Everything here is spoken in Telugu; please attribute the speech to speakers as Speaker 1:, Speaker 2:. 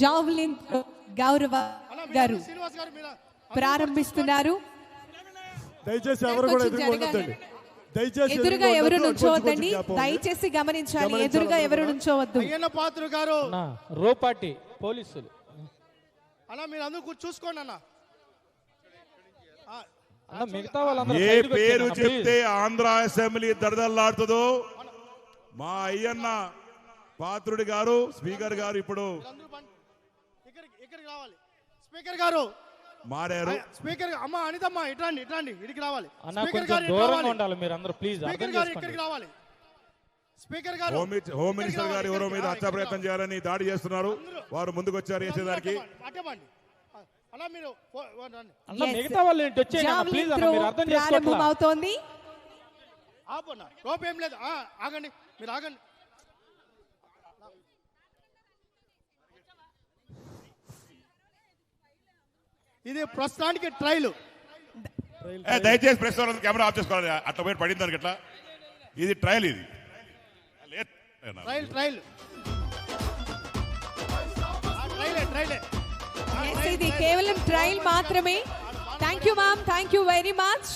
Speaker 1: జావ్లిన్ గౌరవ గారు ప్రారంభిస్తున్నారు.
Speaker 2: దయచేసి ఎవరు కూడా ఎదురుగా దయచేసి
Speaker 1: ఎదురుగా ఎవరు నుంచోవద్దండి, దయచేసి గమనించాలి. ఎదురుగా ఎవరు నుంచోవద్దు.
Speaker 3: అయ్యన్న పాత్ర గారు
Speaker 4: రోపాటి పోలీసులు
Speaker 3: అలా మీరు అందరూ చూసుకోండి అన్న.
Speaker 4: మిగతా వాళ్ళందరూ
Speaker 5: ఏ పేరు చెప్తే ఆంధ్ర అసెంబ్లీ దడదల్లాడుతుందో మా అయ్యన్న పాత్రుడి గారు స్పీకర్ గారు ఇప్పుడు
Speaker 3: ఇక్కడికి రావాలి. స్పీకర్ గారు
Speaker 5: మారారు.
Speaker 3: స్పీకర్ అమ్మ అనితమ్మ ఇట్రండి ఇడికి రావాలి.
Speaker 4: దూరంగా ఉండాలి మీరు అందరూ ప్లీజ్.
Speaker 3: స్పీకర్ గారు ఇక్కడికి రావాలి. స్పీకర్ గారు
Speaker 5: హోమ్ మినిస్టర్ గారు ఎవరో మీద హత్యా ప్రయత్నం చేయాలని దాడి చేస్తున్నారు. వారు ముందుకు వచ్చారు చేసేదానికి.
Speaker 3: అలా మీరు
Speaker 4: మిగతా వాళ్ళు ఏంటి వచ్చేయండి ప్లీజ్ అన్న, మీరు అర్థం చేసుకోవట్లేదు.
Speaker 1: ప్రారంభమవుతోంది.
Speaker 3: ఆపన్న కోపం ఏం లేదు. ఆగండి మీరు ఆగండి. ఇది ప్రస్తుతానికి ట్రైల్.
Speaker 5: దయచేసి ప్రెస్ వాళ్ళందరూ కెమెరా ఆఫ్ చేసుకోవాలి. అట్లా పోయి పడింది దానికి ఎట్లా. ఇది ట్రయల్. ఇది
Speaker 3: ట్రైల్
Speaker 1: ఇది కేవలం ట్రయల్ మాత్రమే. Thank you ma'am, thank you very much.